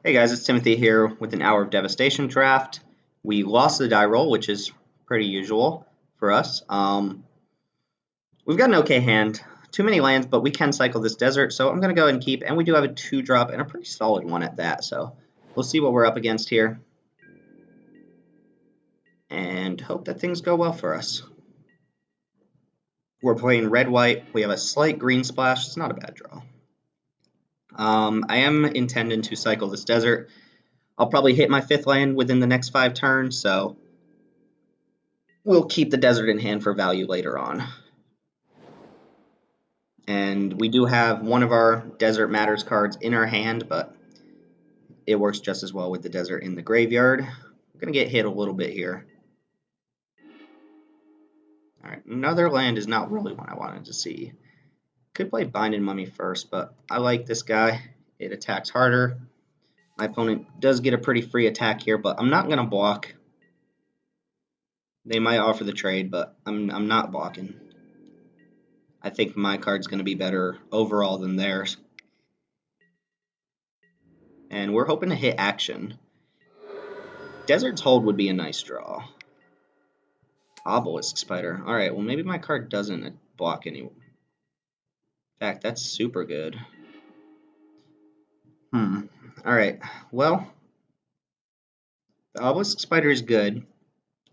Hey guys, it's Timothy here with an hour of Devastation draft. We lost the die roll, which is pretty usual for us. We've got an okay hand. Too many lands, but we can cycle this desert, so I'm going to go ahead and keep. And we do have a 2-drop and a pretty solid one at that, so we'll see what we're up against here. And hope that things go well for us. We're playing red-white. We have a slight green splash. It's not a bad draw. I am intending to cycle this desert. I'll probably hit my 5th land within the next 5 turns, so we'll keep the desert in hand for value later on. And we do have one of our Desert Matters cards in our hand, but it works just as well with the desert in the graveyard. I'm going to get hit a little bit here. Alright, another land is not really what I wanted to see. Could play Binding Mummy first, but I like this guy. It attacks harder. My opponent does get a pretty free attack here, but I'm not going to block. They might offer the trade, but I'm not blocking. I think my card's going to be better overall than theirs. And we're hoping to hit action. Desert's Hold would be a nice draw. Obelisk Spider. Alright, well maybe my card doesn't block anyone. In fact, that's super good. Alright, well, the Obelisk Spider is good.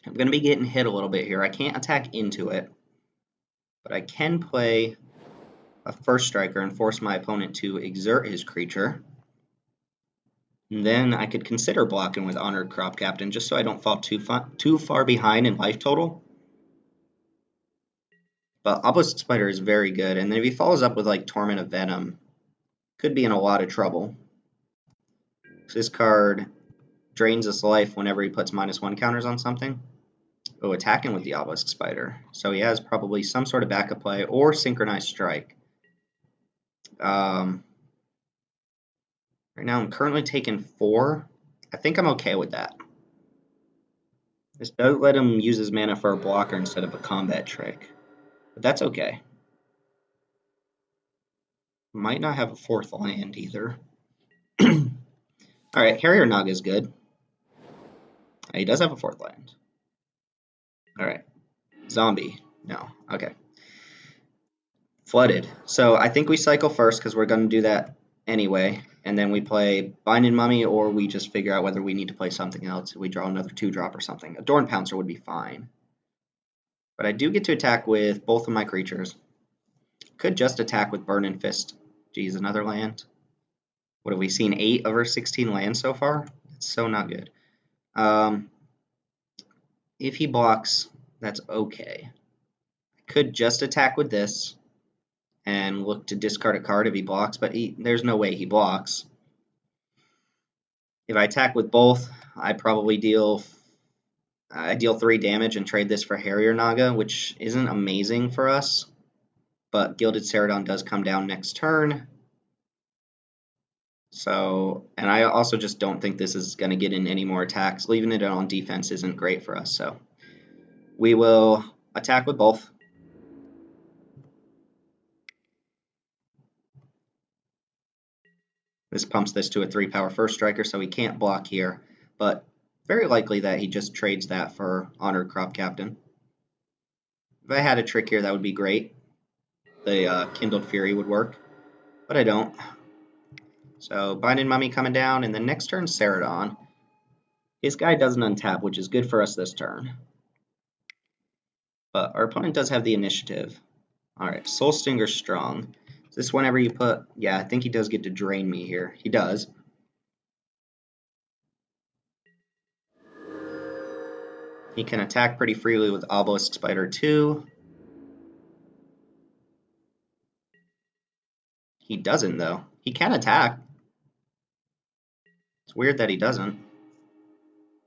I'm going to be getting hit a little bit here. I can't attack into it, but I can play a First Striker and force my opponent to exert his creature. And then I could consider blocking with Honored Crop Captain just so I don't fall too far behind in life total. But Obelisk Spider is very good, and then if he follows up with like Torment of Venom, could be in a lot of trouble. This card drains his life whenever he puts -1 counters on something. Oh, attacking with the Obelisk Spider. So he has probably some sort of backup play or Synchronized Strike. Right now I'm currently taking 4. I think I'm okay with that. This does let him use his mana for a blocker instead of a combat trick. But that's okay. Might not have a 4th land either. Alright, Harrier Naga is good. He does have a 4th land. Alright. Zombie. No. Okay. Flooded. So I think we cycle first because we're going to do that anyway. And then we play Binding Mummy, or we just figure out whether we need to play something else. We draw another 2-drop or something. A Dorn Pouncer would be fine. But I do get to attack with both of my creatures. Could just attack with Burning Fist. Geez, another land. What have we seen? 8 of our 16 lands so far? That's so not good. If he blocks, that's okay. I could just attack with this and look to discard a card if he blocks, but there's no way he blocks. If I attack with both, I probably deal 3 damage and trade this for Harrier Naga, which isn't amazing for us. But Gilded Ceradon does come down next turn. So, and I also just don't think this is going to get in any more attacks. Leaving it on defense isn't great for us. So we will attack with both. This pumps this to a 3-power First Striker, so he can't block here. But very likely that he just trades that for Honored Crop Captain. If I had a trick here, that would be great. The Kindled Fury would work, but I don't. So Binding Mummy coming down, and then next turn Ceradon. His guy doesn't untap, which is good for us this turn. But our opponent does have the initiative. Alright, Soul Stinger's strong. Is this whenever you put... Yeah, I think he does get to drain me here. He does. He can attack pretty freely with Obelisk Spider too. He doesn't, though. He can attack. It's weird that he doesn't.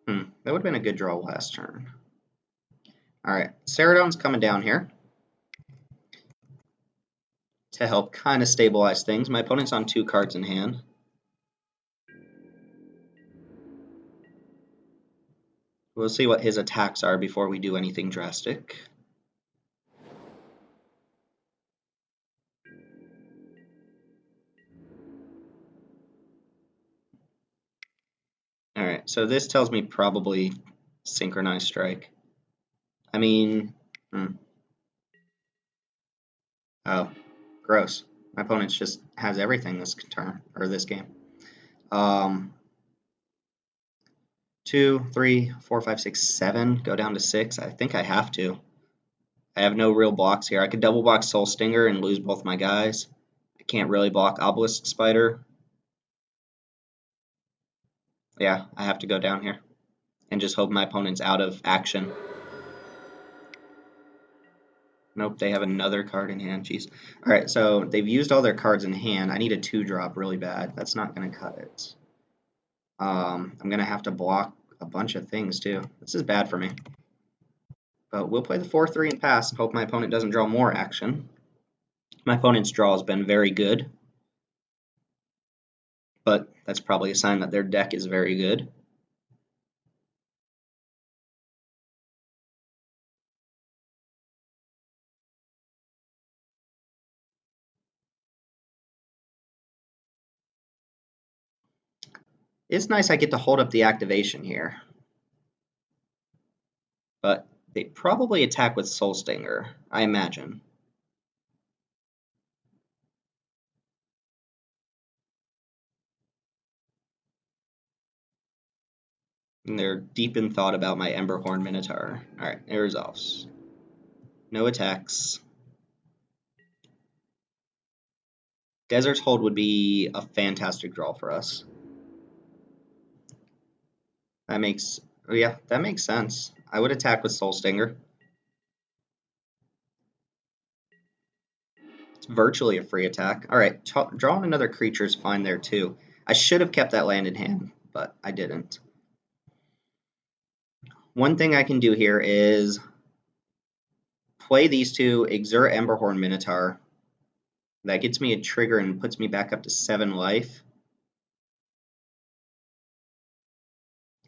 That would have been a good draw last turn. Alright, Ceradon's coming down here to help kind of stabilize things. My opponent's on 2 cards in hand. We'll see what his attacks are before we do anything drastic. So this tells me probably Synchronized Strike. I mean, oh, gross. My opponent just has everything this turn, or this game. 2, 3, 4, 5, 6, 7. Go down to 6. I think I have to. I have no real blocks here. I could double block Soul Stinger and lose both my guys. I can't really block Obelisk Spider. Yeah, I have to go down here and just hope my opponent's out of action. Nope, they have another card in hand. Jeez. All right, so they've used all their cards in hand. I need a 2-drop really bad. That's not going to cut it. I'm going to have to block a bunch of things, too. This is bad for me. But we'll play the 4-3 and pass and hope my opponent doesn't draw more action. My opponent's draw has been very good, but that's probably a sign that their deck is very good. It's nice I get to hold up the activation here. But they probably attack with Soul Stinger, I imagine. And they're deep in thought about my Emberhorn Minotaur. Alright, it resolves. No attacks. Desert's Hold would be a fantastic draw for us. That makes, oh yeah, that makes sense. I would attack with Soul Stinger. It's virtually a free attack. Alright, drawing another creature is fine there too. I should have kept that land in hand, but I didn't. One thing I can do here is play these two, exert Emberhorn Minotaur. That gets me a trigger and puts me back up to 7 life.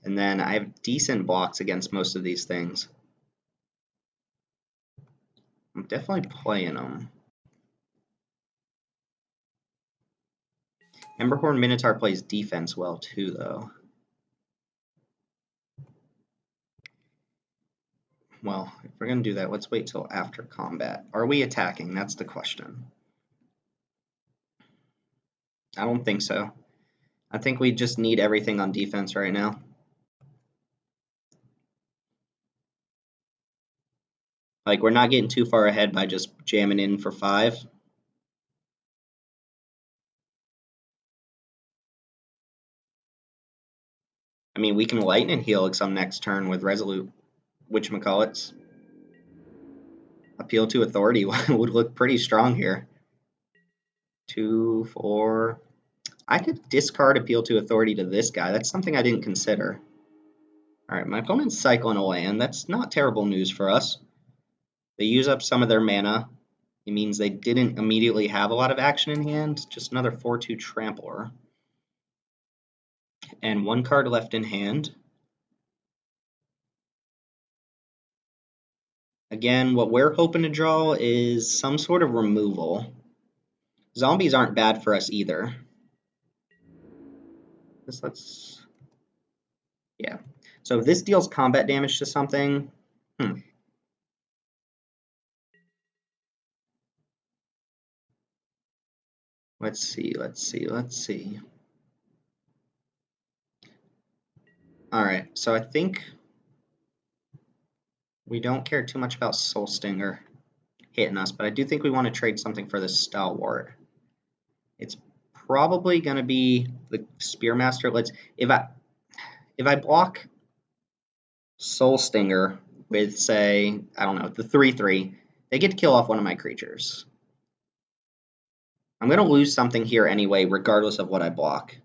And then I have decent blocks against most of these things. I'm definitely playing them. Emberhorn Minotaur plays defense well too, though. Well, if we're going to do that, let's wait till after combat. Are we attacking? That's the question. I don't think so. I think we just need everything on defense right now. Like, we're not getting too far ahead by just jamming in for 5. I mean, we can Lightning Helix on next turn with Resolute whatchamacallits. Appeal to Authority would look pretty strong here. 2, 4. I could discard Appeal to Authority to this guy. That's something I didn't consider. Alright, my opponent's cycling a land. That's not terrible news for us. They use up some of their mana. It means they didn't immediately have a lot of action in hand. Just another 4-2 Trampler. And 1 card left in hand. Again, what we're hoping to draw is some sort of removal. Zombies aren't bad for us either. Let's... Yeah. So if this deals combat damage to something... Let's see. Alright, so I think we don't care too much about Soul Stinger hitting us, but I do think we want to trade something for this Stalwart. It's probably going to be the Spearmaster. If I block Soul Stinger with, say, I don't know, the 3/3, they get to kill off one of my creatures. I'm going to lose something here anyway, regardless of what I block.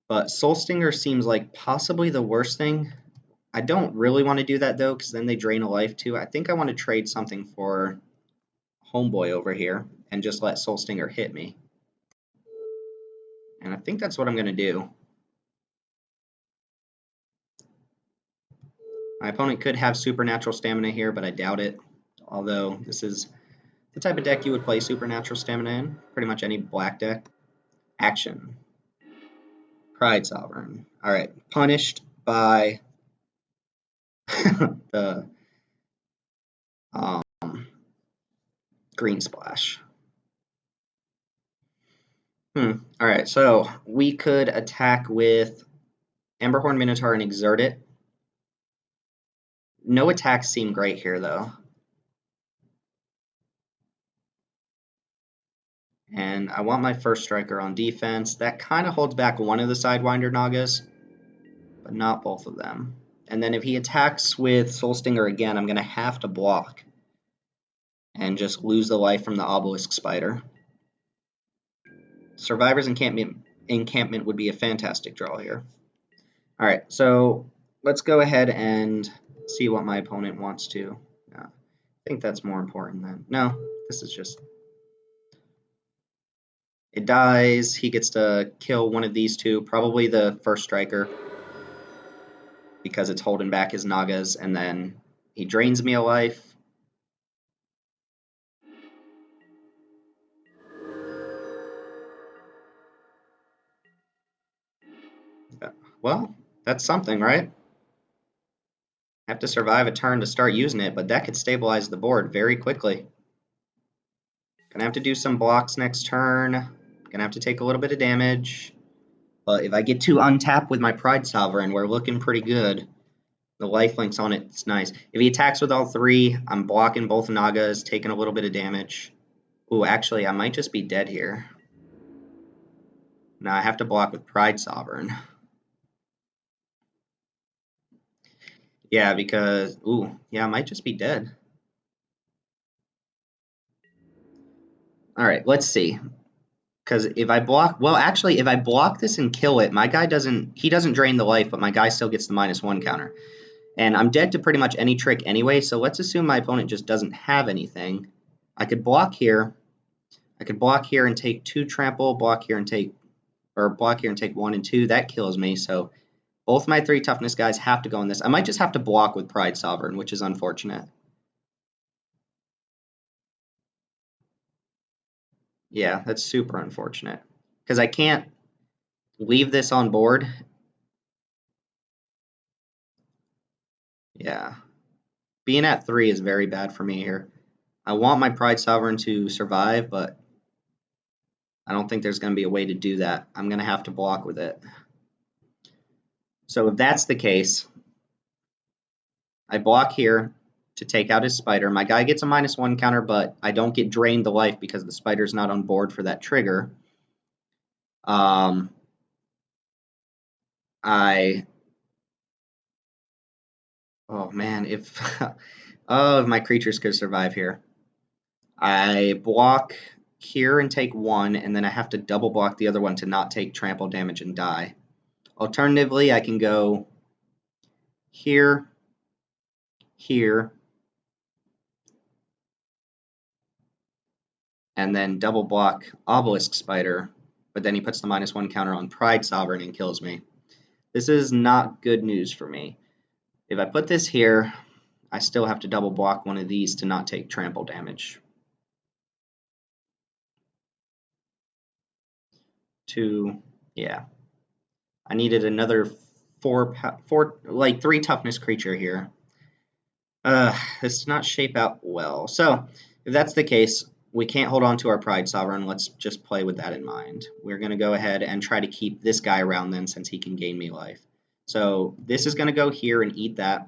But Soul Stinger seems like possibly the worst thing. I don't really want to do that, though, because then they drain a life, too. I think I want to trade something for Homeboy over here and just let Soul Stinger hit me. And I think that's what I'm going to do. My opponent could have Supernatural Stamina here, but I doubt it. Although this is the type of deck you would play Supernatural Stamina in. Pretty much any black deck. Action. Pride Sovereign. All right, punished by the um, green splash. All right, so we could attack with Emberhorn Minotaur and exert it. No attacks seem great here, though. And I want my first striker on defense. That kind of holds back one of the Sidewinder Nagas, but not both of them. And then if he attacks with Soul Stinger again, I'm going to have to block and just lose the life from the Obelisk Spider. Survivor's Encampment would be a fantastic draw here. All right, so let's go ahead and see what my opponent wants to. I think that's more important than... No, this is just... It dies. He gets to kill one of these two, probably the first striker, because it's holding back his Nagas, and then he drains me a life. Well, that's something, right? I have to survive a turn to start using it, but that could stabilize the board very quickly. Gonna have to do some blocks next turn. Gonna have to take a little bit of damage. But if I get to untap with my Pride Sovereign, we're looking pretty good. The lifelinks on it's nice. If he attacks with all three, I'm blocking both Nagas, taking a little bit of damage. Ooh, actually, I might just be dead here. Now I have to block with Pride Sovereign. Yeah, because... Ooh, yeah, I might just be dead. Alright, let's see. Because if I block... Well, actually, if I block this and kill it, my guy doesn't... He doesn't drain the life, but my guy still gets the -1 counter. And I'm dead to pretty much any trick anyway, so let's assume my opponent just doesn't have anything. I could block here. I could block here and take 2 trample, block here and take 1 and 2. That kills me, so both my 3 toughness guys have to go in this. I might just have to block with Pride Sovereign, which is unfortunate. Yeah, that's super unfortunate. Because I can't leave this on board. Yeah. Being at 3 is very bad for me here. I want my Pride Sovereign to survive, but I don't think there's going to be a way to do that. I'm going to have to block with it. So if that's the case, I block here to take out his spider. My guy gets a -1 counter, but I don't get drained the life because the spider's not on board for that trigger. Oh man, if oh, if my creatures could survive here. I block here and take 1, and then I have to double block the other one to not take trample damage and die. Alternatively, I can go here, here, and then double block Obelisk Spider, but then he puts the -1 counter on Pride Sovereign and kills me. This is not good news for me. If I put this here, I still have to double block one of these to not take trample damage. 2, yeah. I needed another 3 toughness creature here. This did not shape out well. So, if that's the case, we can't hold on to our Pride Sovereign. Let's just play with that in mind. We're going to go ahead and try to keep this guy around then since he can gain me life. So, this is going to go here and eat that.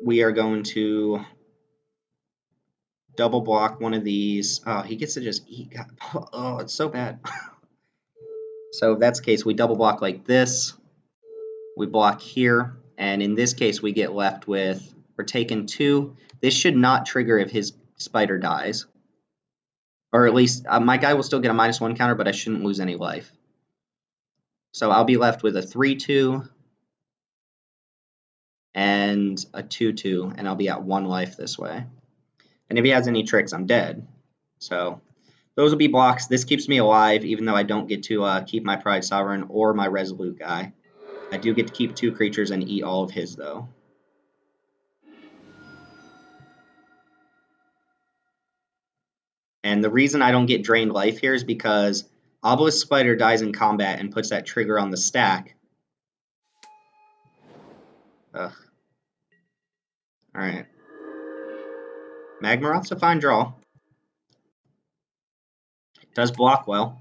We are going to double block one of these. Oh, he gets to just eat. Oh, it's so bad. So, if that's the case, we double block like this. We block here. And in this case, we get left with, we're taking 2. This should not trigger if his spider dies. Or at least, my guy will still get a -1 counter, but I shouldn't lose any life. So I'll be left with a 3/2 and a 2/2, and I'll be at 1 life this way. And if he has any tricks, I'm dead. So those will be blocks. This keeps me alive, even though I don't get to keep my Pride Sovereign or my Resolute guy. I do get to keep 2 creatures and eat all of his, though. And the reason I don't get drained life here is because Obelisk Spider dies in combat and puts that trigger on the stack. Ugh. Alright. Magmaroth's a fine draw. Does block well.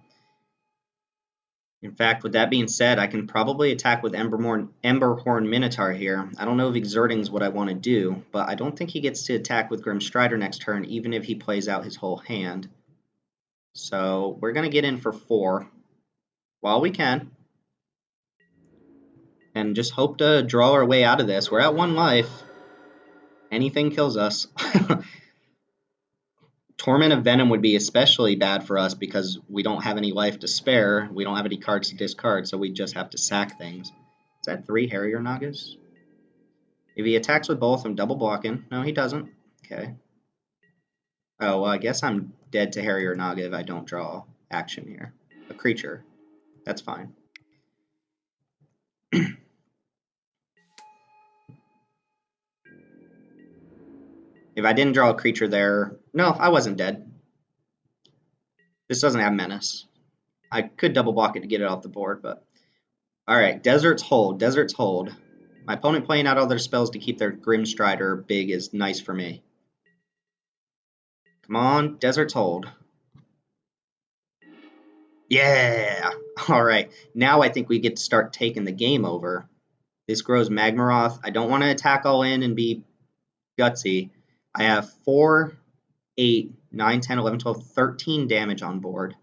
In fact, with that being said, I can probably attack with Emberhorn Minotaur here. I don't know if exerting is what I want to do, but I don't think he gets to attack with Grim Strider next turn, even if he plays out his whole hand. So we're going to get in for 4 while we can. And just hope to draw our way out of this. We're at 1 life. Anything kills us. Torment of Venom would be especially bad for us because we don't have any life to spare. We don't have any cards to discard, so we just have to sack things. Is that 3 Harrier Nagas? If he attacks with both, I'm double blocking. No, he doesn't. Okay. Oh, well, I guess I'm dead to Harrier Naga if I don't draw action here. A creature. That's fine. If I didn't draw a creature there... No, I wasn't dead. This doesn't have Menace. I could double block it to get it off the board, but... Alright, Desert's Hold. Desert's Hold. My opponent playing out all their spells to keep their Grim Strider big is nice for me. Come on, Desert's Hold. Yeah! Alright, now I think we get to start taking the game over. This grows Magmaroth. I don't want to attack all in and be gutsy. I have 4, 8, 9, 10, 11, 12, 13 damage on board.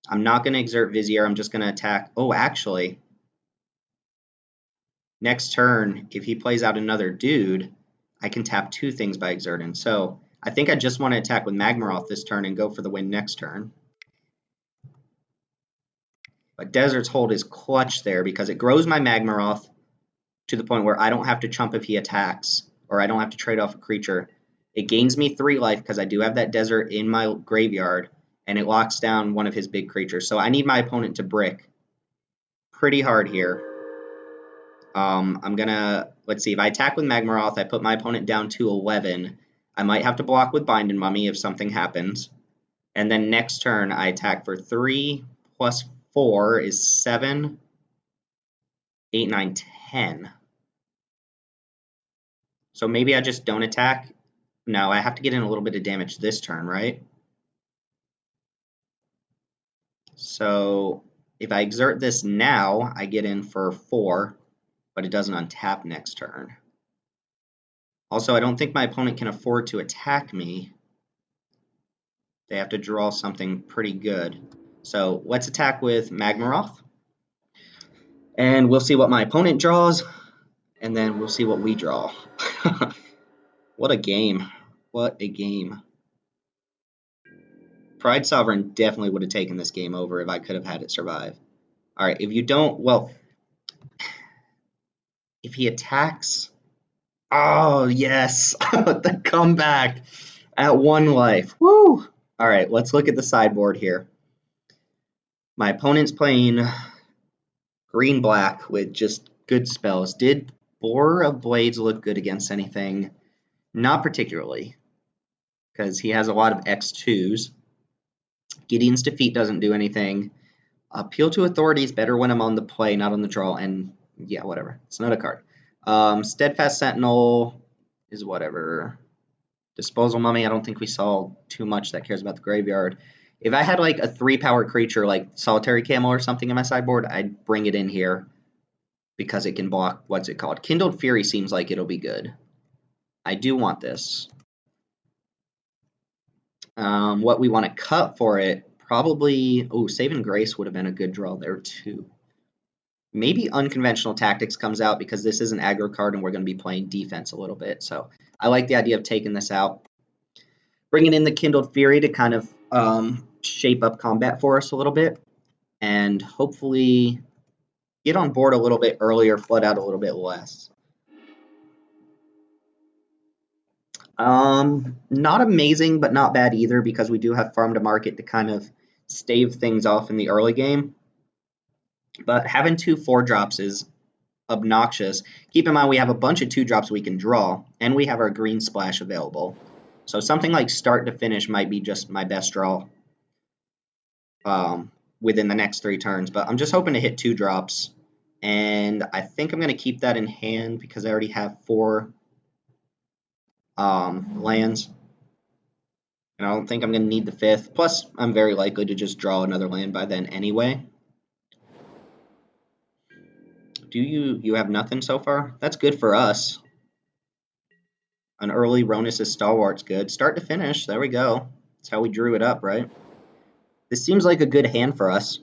I'm not going to exert Vizier. I'm just going to attack. Oh, actually, next turn, if he plays out another dude, I can tap 2 things by exerting. So I think I just want to attack with Magmaroth this turn and go for the win next turn. But Desert's Hold is clutch there because it grows my Magmaroth to the point where I don't have to chump if he attacks, or I don't have to trade off a creature. It gains me 3 life because I do have that desert in my graveyard, and it locks down one of his big creatures. So I need my opponent to brick pretty hard here. I'm gonna, let's see, if I attack with Magmaroth, I put my opponent down to 11. I might have to block with Bind and Mummy if something happens. And then next turn, I attack for 3 plus 4 is 7, 8, 9, 10. So maybe I just don't attack. No, I have to get in a little bit of damage this turn, right? So if I exert this now, I get in for 4, but it doesn't untap next turn. Also, I don't think my opponent can afford to attack me. They have to draw something pretty good. So let's attack with Magmaroth. And we'll see what my opponent draws, and then we'll see what we draw. What a game. What a game. Pride Sovereign definitely would have taken this game over if I could have had it survive. Alright, if you don't, well, if he attacks... Oh, yes! The comeback at 1 life. Woo! Alright, let's look at the sideboard here. My opponent's playing green-black with just good spells. Did Boar of Blades look good against anything? Not particularly, because he has a lot of X2s. Gideon's Defeat doesn't do anything. Appeal to Authority is better when I'm on the play, not on the draw, and yeah, whatever. It's not a card. Steadfast Sentinel is whatever. Disposal Mummy, I don't think we saw too much that cares about the graveyard. If I had like a 3-power creature like Solitary Camel or something in my sideboard, I'd bring it in here because it can block, what's it called? Kindled Fury seems like it'll be good. I do want this. What we want to cut for it, probably... Oh, Saving Grace would have been a good draw there too. Maybe Unconventional Tactics comes out because this is an aggro card and we're going to be playing defense a little bit. So I like the idea of taking this out. Bringing in the Kindled Fury to kind of shape up combat for us a little bit. And hopefully get on board a little bit earlier, flood out a little bit less. Not amazing, but not bad either because we do have Farm to Market to kind of stave things off in the early game. But having 2 4-drops is obnoxious. Keep in mind we have a bunch of 2-drops we can draw, and we have our green splash available. So something like Start to Finish might be just my best draw. within the next 3 turns. But I'm just hoping to hit 2 drops. And I think I'm going to keep that in hand because I already have 4 lands. And I don't think I'm going to need the 5th. Plus, I'm very likely to just draw another land by then anyway. Do you have nothing so far? That's good for us. An early Ronus' Stalwart's good. Start to finish. There we go. That's how we drew it up, right? This seems like a good hand for us.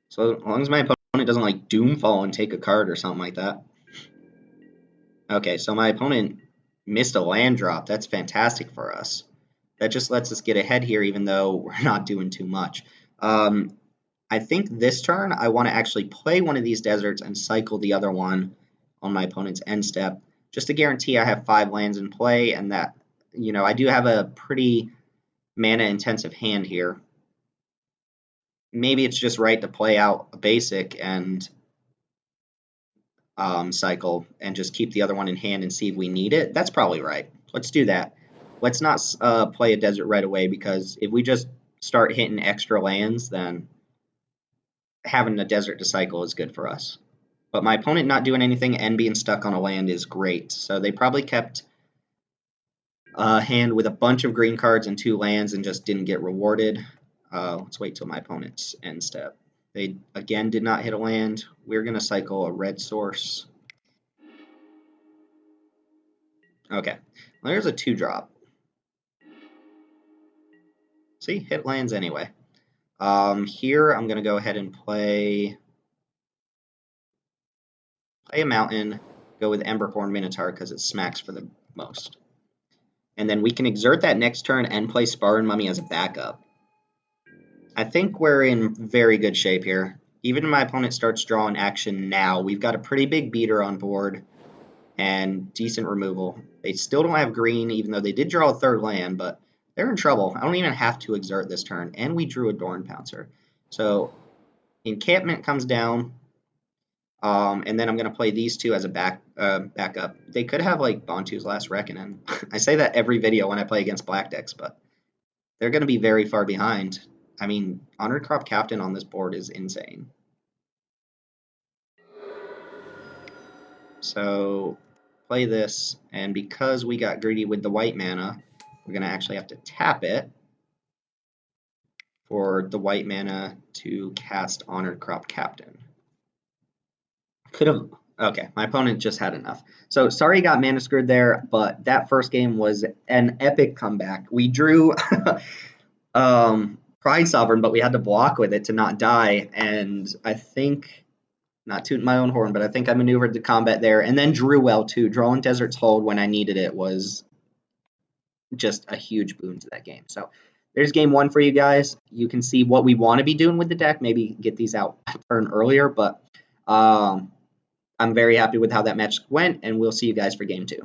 So as long as my opponent doesn't like Doomfall and take a card or something like that. Okay, so my opponent missed a land drop. That's fantastic for us. That just lets us get ahead here even though we're not doing too much. I think this turn I want to actually play one of these deserts and cycle the other one on my opponent's end step, just to guarantee I have 5 lands in play and that, I do have a pretty mana-intensive hand here. Maybe it's just right to play out a basic and cycle and just keep the other one in hand and see if we need it. That's probably right. Let's do that. Let's not play a desert right away because if we just start hitting extra lands, then having a desert to cycle is good for us. But my opponent not doing anything and being stuck on a land is great. So they probably kept a hand with a bunch of green cards and 2 lands and just didn't get rewarded. Let's wait till my opponent's end step. They, again, did not hit a land. We're going to cycle a red source. Okay, well, there's a 2-drop. See, hit lands anyway. Here, I'm going to go ahead and play a mountain, go with Emberhorn Minotaur because it smacks for the most. And then we can exert that next turn and play Spartan Mummy as a backup. I think we're in very good shape here. Even if my opponent starts drawing action now, we've got a pretty big beater on board and decent removal. They still don't have green, even though they did draw a 3rd land, but they're in trouble. I don't even have to exert this turn, and we drew a Dorn Pouncer. So encampment comes down, and then I'm going to play these 2 as a backup. They could have like Bantu's Last Reckoning. I say that every video when I play against black decks, but they're going to be very far behind. I mean, Honored Crop Captain on this board is insane. So play this, and because we got greedy with the white mana, we're going to actually have to tap it for the white mana to cast Honored Crop Captain. Could have... Okay, my opponent just had enough. So sorry he got mana screwed there, but that first game was an epic comeback. We drew Pride Sovereign, but we had to block with it to not die, and I think, not tooting my own horn, but I think I maneuvered the combat there, and then drew well too. Drawing Desert's Hold when I needed it was just a huge boon to that game. So there's game 1 for you guys. You can see what we want to be doing with the deck, maybe get these out a turn earlier, but I'm very happy with how that match went, and we'll see you guys for game 2.